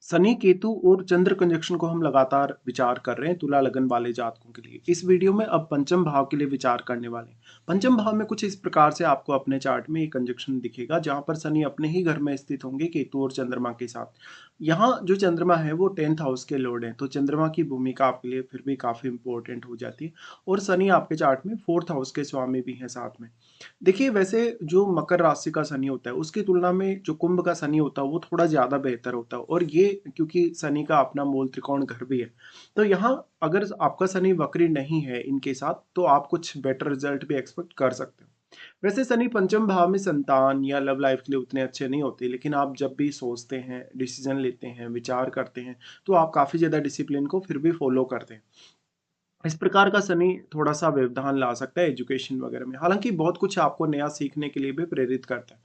शनि केतु और चंद्र कंजक्शन को हम लगातार विचार कर रहे हैं तुला लगन वाले जातकों के लिए। इस वीडियो में अब पंचम भाव के लिए विचार करने वाले हैं। पंचम भाव में कुछ इस प्रकार से आपको अपने चार्ट में एक कंजक्शन दिखेगा जहां पर शनि अपने ही घर में स्थित होंगे केतु और चंद्रमा के साथ। यहाँ जो चंद्रमा है वो 10th हाउस के लॉर्ड हैं, तो चंद्रमा की भूमिका आपके लिए फिर भी काफी इंपॉर्टेंट हो जाती है। और शनि आपके चार्ट में 4th हाउस के स्वामी भी हैं साथ में। देखिए, वैसे जो मकर राशि का शनि होता है उसकी तुलना में जो कुंभ का शनि होता है वो थोड़ा ज़्यादा बेहतर होता है, और ये क्योंकि शनि का अपना मूल त्रिकोण घर भी है। तो यहाँ अगर आपका शनि वक्री नहीं है इनके साथ, तो आप कुछ बेटर रिजल्ट भी एक्सपेक्ट कर सकते हो। वैसे शनि पंचम भाव में संतान या लव लाइफ के लिए उतने अच्छे नहीं होते, लेकिन आप जब भी सोचते हैं, डिसीजन लेते हैं, विचार करते हैं, तो आप काफ़ी ज़्यादा डिसिप्लिन को फिर भी फॉलो करते हैं। इस प्रकार का शनि थोड़ा-सा व्यवधान ला सकता है एजुकेशन वगैरह में, हालाँकि बहुत कुछ आपको नया सीखने के लिए भी प्रेरित करता है।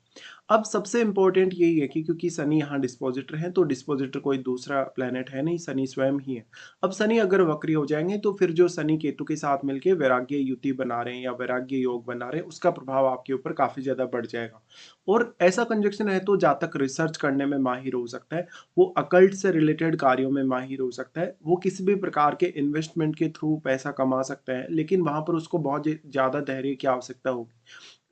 अब सबसे इम्पोर्टेंट यही है कि क्योंकि शनि यहाँ डिस्पोज़िटर हैं, तो डिस्पोज़िटर कोई दूसरा प्लैनेट है नहीं, शनि स्वयं ही है। अब शनि अगर वक्री हो जाएँगे, तो फिर जो शनि केतु के साथ मिलके वैराग्य युति बना रहे हैं या वैराग्य योग बना रहे हैं, उसका प्रभाव आपके ऊपर काफ़ी ज़्यादा बढ़ जाएगा। और ऐसा कंजक्शन है तो जातक रिसर्च करने में माहिर हो सकता है, वो अकल्ट से रिलेटेड कार्यों में माहिर हो सकता है, वो किसी भी प्रकार के इन्वेस्टमेंट के थ्रू पैसा कमा सकता है, लेकिन वहाँ पर उसको बहुत ज़्यादा धैर्य की आवश्यकता होगी।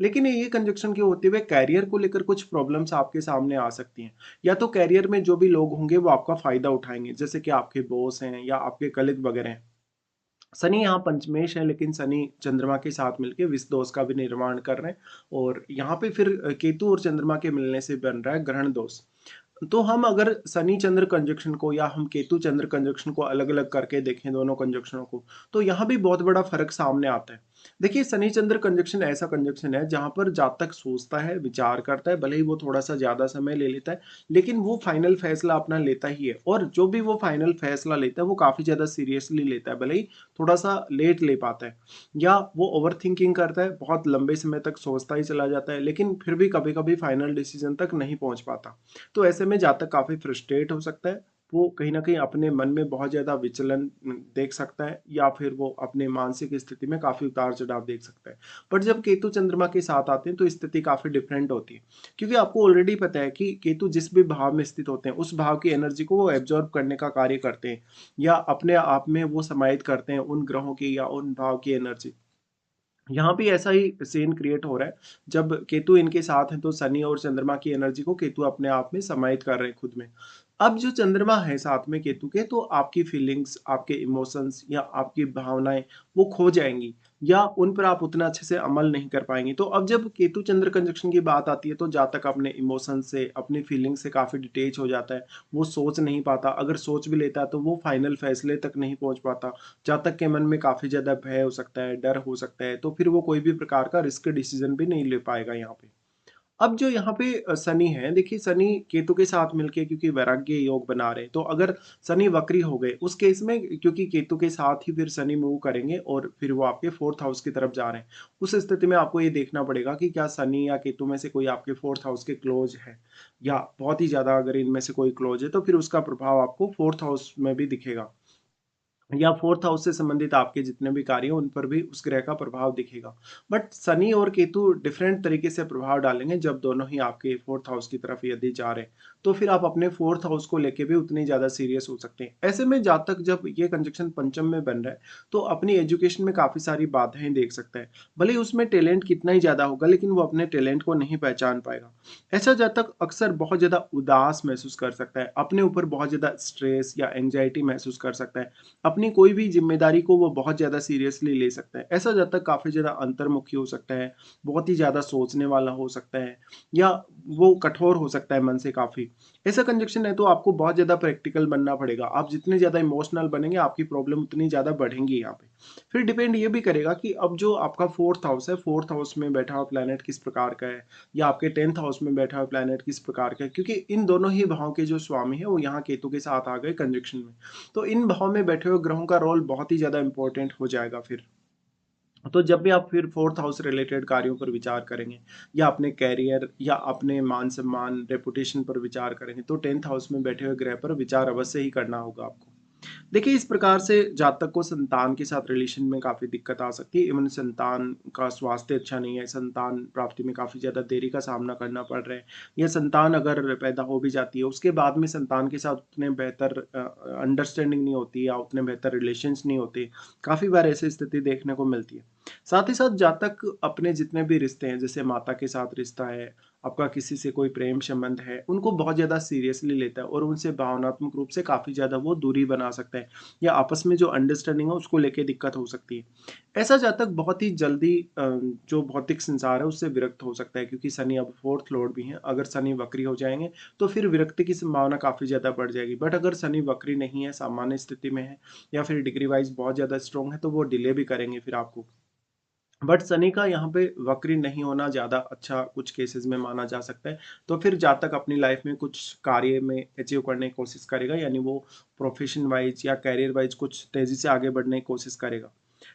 लेकिन ये कंजक्शन के होते हुए करियर को लेकर कुछ प्रॉब्लम्स आपके सामने आ सकती हैं। या तो करियर में जो भी लोग होंगे वो आपका फ़ायदा उठाएँगे, जैसे कि आपके बॉस हैं या आपके कलीग वगैरह हैं। शनि यहाँ पंचमेश है, लेकिन शनि चंद्रमा के साथ मिलके विष दोष का भी निर्माण कर रहे हैं, और यहाँ पे फिर केतु और चंद्रमा के मिलने से बन रहा है ग्रहण दोष। तो हम अगर शनि चंद्र कंजक्शन को या हम केतु चंद्र कंजक्शन को अलग-अलग करके देखें दोनों कंजक्शनों को, तो यहाँ भी बहुत बड़ा फ़र्क सामने आता है। देखिए, शनि चंद्र कंजक्शन ऐसा कंजक्शन है जहाँ पर जातक सोचता है, विचार करता है, भले ही वो थोड़ा-सा ज़्यादा समय ले लेता है, लेकिन वो फाइनल फैसला अपना लेता ही है, और जो भी वो फाइनल फैसला लेता है वो काफ़ी ज़्यादा सीरियसली लेता है, भले ही थोड़ा-सा लेट ले पाता है। या वो ओवरथिंकिंग करता है, बहुत लंबे समय तक सोचता ही चला जाता है, लेकिन फिर भी कभी-कभी फाइनल डिसीज़न तक नहीं पहुँच पाता। तो ऐसे में जातक काफ़ी फ्रस्ट्रेट हो सकता है। वो कहीं न कहीं अपने मन में बहुत ज़्यादा विचलन देख सकता है, या फिर वो अपने मानसिक स्थिति में काफ़ी उतार-चढ़ाव देख सकता है। बट जब केतु चंद्रमा के साथ आते हैं तो स्थिति काफ़ी डिफरेंट होती है। क्योंकि आपको ऑलरेडी पता है कि केतु जिस भी भाव में स्थित होते हैं, उस भाव की एनर्जी को वो एब्ज़ॉर्ब करने का कार्य करते हैं, या अपने आप में वो समाहित करते हैं उन ग्रहों की या उन भाव की एनर्जी। यहाँ भी ऐसा ही सीन क्रिएट हो रहा है। जब केतु इनके साथ हैं तो शनि और चंद्रमा की एनर्जी को केतु अपने आप में समाहित कर रहे हैं खुद में। अब जो चंद्रमा है साथ में केतु के, तो आपकी फीलिंग्स, आपके इमोशंस या आपकी भावनाएँ वो खो जाएँगी, या उन पर आप उतना अच्छे से अमल नहीं कर पाएँगे। तो अब जब केतु चंद्र कंजक्शन की बात आती है तो जातक अपने इमोशंस से, अपनी फीलिंग्स से काफ़ी डिटैच हो जाता है। वो सोच नहीं पाता, अगर सोच भी लेता है तो वो फाइनल फैसले तक नहीं पहुँच पाता। जातक के मन में काफ़ी ज़्यादा भय हो सकता है, डर हो सकता है, तो फिर वो कोई भी प्रकार का रिस्क डिसीज़न भी नहीं ले पाएगा यहाँ पे। अब जो यहाँ पे शनि है, देखिए शनि केतु के साथ मिलके क्योंकि वैराग्य योग बना रहे हैं, तो अगर शनि वक्री हो गए, उस केस में क्योंकि केतु के साथ ही फिर शनि मूव करेंगे और फिर वो आपके 4th हाउस की तरफ जा रहे हैं। उस स्थिति में आपको ये देखना पड़ेगा कि क्या शनि या केतु में से कोई आपके 4th हाउस के क्लोज़ है, या बहुत ही ज़्यादा अगर इनमें से कोई क्लोज़ है, तो फिर उसका प्रभाव आपको 4th हाउस में भी दिखेगा। या 4th हाउस से संबंधित आपके जितने भी कार्य हैं, उन पर भी उस ग्रह का प्रभाव दिखेगा। बट शनि और केतु डिफरेंट तरीके से प्रभाव डालेंगे जब दोनों ही आपके 4th हाउस की तरफ यदि जा रहे हैं, तो फिर आप अपने 4th हाउस को लेके भी उतने ज़्यादा सीरियस हो सकते हैं। ऐसे में जातक जब ये कंजक्शन पंचम में बन रहा है, तो अपनी एजुकेशन में काफ़ी सारी बाधाएँ देख सकता है। भले ही उसमें टैलेंट कितना ही ज़्यादा होगा, लेकिन वो अपने टैलेंट को नहीं पहचान पाएगा। ऐसा जातक अक्सर बहुत ज़्यादा उदास महसूस कर सकता है, अपने ऊपर बहुत ज़्यादा स्ट्रेस या एंग्जायटी महसूस कर सकता है। अपनी कोई भी ज़िम्मेदारी को वो बहुत ज़्यादा सीरियसली ले सकता है। ऐसा जातक काफ़ी ज़्यादा अंतर्मुखी हो सकता है, बहुत ही ज़्यादा सोचने वाला हो सकता है, या वो कठोर हो सकता है मन से काफ़ी। ऐसा कंजक्शन है तो आपको बहुत ज़्यादा प्रैक्टिकल बनना पड़ेगा। आप जितने ज़्यादा इमोशनल बनेंगे, आपकी प्रॉब्लम उतनी ज़्यादा बढ़ेंगी यहाँ पे। फिर डिपेंड ये भी करेगा कि अब जो आपका 4th हाउस है, 4th हाउस में बैठा हुआ प्लैनेट किस प्रकार का है, या आपके 10th हाउस में बैठा हुआ प्लैनेट किस प्रकार का है। क्योंकि इन दोनों ही भावों के जो स्वामी हैं, वो यहाँ केतु के साथ आ गए कंजक्शन में। तो इन भाव में बैठे हुए ग्रहों का रोल बहुत ही ज़्यादा इम्पोर्टेंट हो जाएगा फिर। तो जब भी आप फिर 4th हाउस रिलेटेड कार्यों पर विचार करेंगे, या अपने करियर या अपने मान-सम्मान, रेपुटेशन पर विचार करेंगे, तो 10th हाउस में बैठे हुए ग्रह पर विचार अवश्य ही करना होगा आपको। देखिए, इस प्रकार से जातक को संतान के साथ रिलेशन में काफ़ी दिक्कत आ सकती है। इवन संतान का स्वास्थ्य अच्छा नहीं है, संतान प्राप्ति में काफ़ी ज़्यादा देरी का सामना करना पड़ रहा है, या संतान अगर पैदा हो भी जाती है, उसके बाद में संतान के साथ उतने बेहतर अंडरस्टैंडिंग नहीं होती या उतने बेहतर रिलेशंस नहीं होते। काफ़ी बार ऐसी स्थिति देखने को मिलती है। साथ ही साथ जातक अपने जितने भी रिश्ते हैं, जैसे माता के साथ रिश्ता है, आपका किसी से कोई प्रेम संबंध है, उनको बहुत ज़्यादा सीरियसली लेता है और उनसे भावनात्मक रूप से काफ़ी ज़्यादा वो दूरी बना सकता है, या आपस में जो अंडरस्टैंडिंग है उसको लेके दिक्कत हो सकती है। ऐसा जातक बहुत ही जल्दी जो भौतिक संसार है उससे विरक्त हो सकता है, क्योंकि शनि अब 4th लॉर्ड भी हैं। अगर शनि वक्री हो जाएँगे तो फिर विरक्ति की संभावना काफ़ी ज़्यादा बढ़ जाएगी। बट अगर शनि वक्री नहीं है, सामान्य स्थिति में है, या फिर डिग्री वाइज़ बहुत ज़्यादा स्ट्रॉन्ग है, तो वो डिले भी करेंगे फिर आपको। बट शनि का यहाँ पे वक्री नहीं होना ज़्यादा अच्छा कुछ केसेस में माना जा सकता है। तो फिर जातक अपनी लाइफ में कुछ कार्य में अचीव करने की कोशिश करेगा, यानी वो प्रोफ़ेशन वाइज़ या करियर वाइज़ कुछ तेज़ी से आगे बढ़ने की कोशिश करेगा।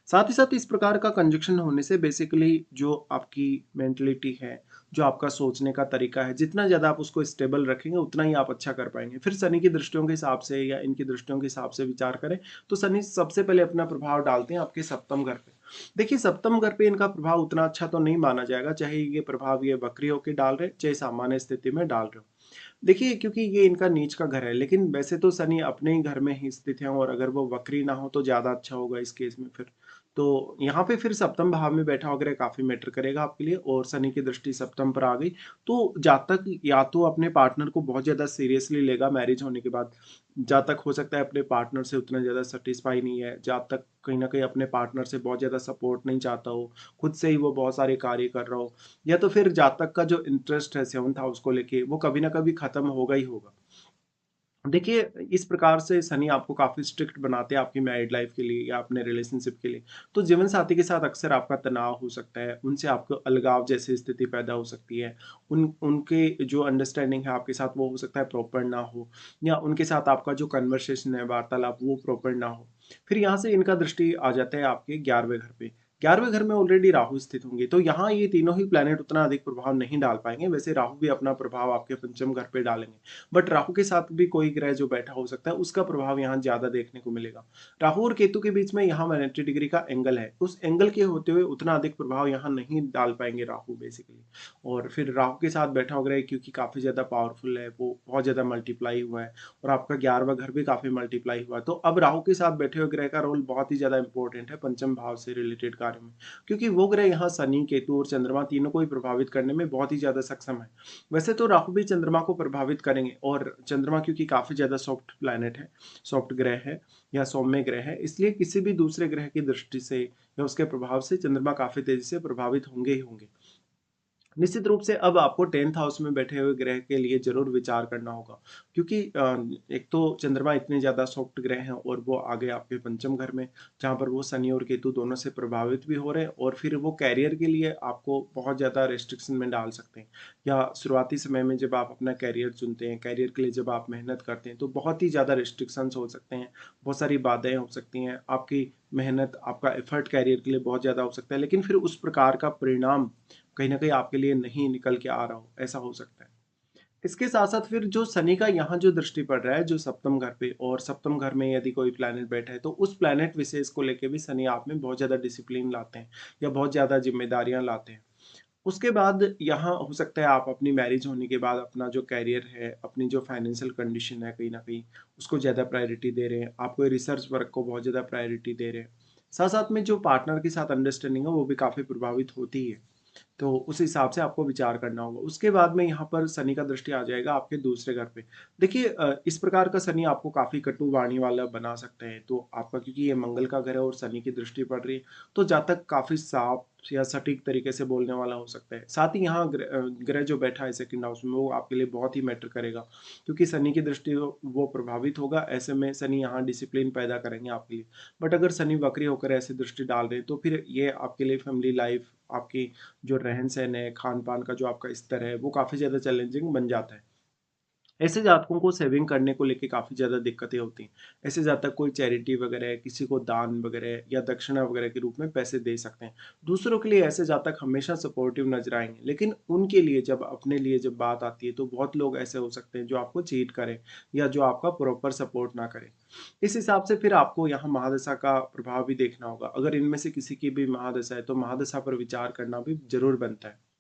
साथ ही साथ इस प्रकार का कंजंक्शन होने से बेसिकली जो आपकी मेंटालिटी है, जो आपका सोचने का तरीका है, जितना ज़्यादा आप उसको स्टेबल रखेंगे, उतना ही आप अच्छा कर पाएँगे। फिर शनि की दृष्टियों के हिसाब से या इनकी दृष्टियों के हिसाब से विचार करें, तो शनि सबसे पहले अपना प्रभाव डालते हैं आपके सप्तम घर पे। देखिए, सप्तम घर पे इनका प्रभाव उतना अच्छा तो नहीं माना जाएगा, चाहे ये प्रभाव ये वक्री होके डाल रहे, चाहे सामान्य स्थिति में डाल रहे हो। देखिए, क्योंकि ये इनका नीच का घर है, लेकिन वैसे तो शनि अपने ही घर में ही स्थित है, और अगर वो वक्री ना हो तो ज़्यादा अच्छा होगा इस केस में फिर। तो यहाँ पे फिर सप्तम भाव में बैठा वगैरह काफ़ी मैटर करेगा आपके लिए, और शनि की दृष्टि सप्तम पर आ गई, तो जातक या तो अपने पार्टनर को बहुत ज़्यादा सीरियसली लेगा मैरिज होने के बाद, जातक हो सकता है अपने पार्टनर से उतना ज़्यादा सैटिस्फाई नहीं है, जातक कहीं न कहीं अपने पार्टनर से बहुत ज़्यादा सपोर्ट नहीं चाहता हो, खुद से ही वो बहुत सारे कार्य कर रहा हो, या तो फिर जातक का जो इंटरेस्ट है 7th हाउस को लेके वो कभी न कभी खत्म होगा ही होगा। देखिए, इस प्रकार से शनि आपको काफ़ी स्ट्रिक्ट बनाते हैं आपकी मैरिड लाइफ़ के लिए या अपने रिलेशनशिप के लिए। तो जीवन साथी के साथ अक्सर आपका तनाव हो सकता है, उनसे आपको अलगाव जैसी स्थिति पैदा हो सकती है। उनके जो अंडरस्टैंडिंग है आपके साथ वो हो सकता है प्रॉपर ना हो, या उनके साथ आपका जो कन्वर्सेशन है, वार्तालाप वो प्रॉपर ना हो। फिर यहाँ से इनका दृष्टि आ जाता है आपके 11वें घर पे। 11वें घर में ऑलरेडी राहु स्थित होंगे, तो यहाँ ये तीनों ही प्लैनेट उतना अधिक प्रभाव नहीं डाल पाएँगे। वैसे राहु भी अपना प्रभाव आपके पंचम घर पे डालेंगे। बट राहु के साथ भी कोई ग्रह जो बैठा हो सकता है, उसका प्रभाव यहाँ ज़्यादा देखने को मिलेगा। राहु और केतु के बीच में यहाँ 180 डिग्री का एंगल है। उस एंगल के होते हुए उतना अधिक प्रभाव यहाँ नहीं डाल पाएँगे राहु बेसिकली। और फिर राहु के साथ बैठा हुआ ग्रह क्योंकि काफ़ी ज़्यादा पावरफुल है, वो बहुत ज़्यादा मल्टीप्लाई हुआ है, और आपका 11वां घर भी काफ़ी मल्टीप्लाई हुआ है। तो अब राहु के साथ बैठे हुए ग्रह का रोल बहुत ही ज़्यादा इंपॉर्टेंट है पंचम भाव से रिलेटेड कार्य में। क्योंकि वो ग्रह यहाँ शनि, केतु और चंद्रमा तीनों को ही प्रभावित करने में बहुत ही ज़्यादा सक्षम है। वैसे तो राहु भी चंद्रमा को प्रभावित करेंगे, और चंद्रमा क्योंकि काफ़ी ज़्यादा सॉफ्ट प्लैनेट है, सॉफ्ट ग्रह है या सौम्य ग्रह है, इसलिए किसी भी दूसरे ग्रह की दृष्टि से या उसके प्रभाव से चंद्रमा काफ़ी तेज़ी से प्रभावित होंगे ही होंगे। निश्चित रूप से अब आपको 10th हाउस में बैठे हुए ग्रह के लिए ज़रूर विचार करना होगा, क्योंकि एक तो चंद्रमा इतने ज़्यादा सॉफ्ट ग्रह हैं, और वो आ गए आपके पंचम घर में, जहाँ पर वो शनि और केतु दोनों से प्रभावित भी हो रहे हैं, और फिर वो कैरियर के लिए आपको बहुत ज़्यादा रेस्ट्रिक्शन में डाल सकते हैं, या शुरुआती समय में जब आप अपना कैरियर चुनते हैं, कैरियर के लिए जब आप मेहनत करते हैं, तो बहुत ही ज़्यादा रिस्ट्रिक्शंस हो सकते हैं, बहुत सारी बाधाएं हो सकती हैं, आपकी मेहनत, आपका एफर्ट कैरियर के लिए बहुत ज़्यादा हो सकता है, लेकिन फिर उस प्रकार का परिणाम कहीं न कहीं आपके लिए नहीं निकल के आ रहा हो, ऐसा हो सकता है। इसके साथ-साथ फिर जो शनि का यहाँ जो दृष्टि पड़ रहा है, जो सप्तम घर पे, और सप्तम घर में यदि कोई प्लैनेट बैठा है, तो उस प्लैनेट विशेष को लेके भी शनि आप में बहुत ज़्यादा डिसिप्लिन लाते हैं, या बहुत ज़्यादा ज़िम्मेदारियाँ लाते हैं। उसके बाद यहाँ हो सकता है आप अपनी मैरिज होने के बाद अपना जो करियर है, अपनी जो फाइनेंशियल कंडीशन है कहीं न कहीं, उसको ज़्यादा प्रायोरिटी दे रहे हैं। आप कोई रिसर्च वर्क को बहुत ज़्यादा प्रायोरिटी दे रहे हैं। साथ-साथ में जो पार्टनर के साथ अंडरस्टैंडिंग है, वो भी काफ़ी प्रभावित होती ही है। तो उस हिसाब से आपको विचार करना होगा। उसके बाद में यहाँ पर शनि का दृष्टि आ जाएगा आपके दूसरे घर पे। देखिए, इस प्रकार का शनि आपको काफ़ी कटु वाणी वाला बना सकते हैं। तो आपका क्योंकि ये मंगल का घर है और शनि की दृष्टि पड़ रही है, तो जातक काफ़ी साफ या सटीक तरीके से बोलने वाला हो सकता है। साथ ही यहाँ ग्रह जो बैठा है सेकंड हाउस में, वो आपके लिए बहुत ही मैटर करेगा, क्योंकि शनि की दृष्टि वो प्रभावित होगा। ऐसे में शनि यहाँ डिसिप्लिन पैदा करेंगे आपके लिए। बट अगर शनि वक्री होकर ऐसी दृष्टि डाल रहे हैं, तो फिर ये आपके लिए फैमिली लाइफ, आपकी जो रहन-सहन है, खान-पान का जो आपका स्तर है, वो काफ़ी ज़्यादा चैलेंजिंग बन जाता है। ऐसे जातकों को सेविंग करने को लेके काफ़ी ज़्यादा दिक्कतें होती हैं। ऐसे जातक कोई चैरिटी वगैरह, किसी को दान वगैरह या दक्षिणा वगैरह के रूप में पैसे दे सकते हैं। दूसरों के लिए ऐसे जातक हमेशा सपोर्टिव नज़र आएँगे, लेकिन उनके लिए जब अपने लिए जब बात आती है, तो बहुत लोग ऐसे हो सकते हैं जो आपको चीट करें या जो आपका प्रॉपर सपोर्ट ना करें। इस हिसाब से फिर आपको यहाँ महादशा का प्रभाव भी देखना होगा। अगर इनमें से किसी की भी महादशा है, तो महादशा पर विचार करना भी ज़रूर बनता है।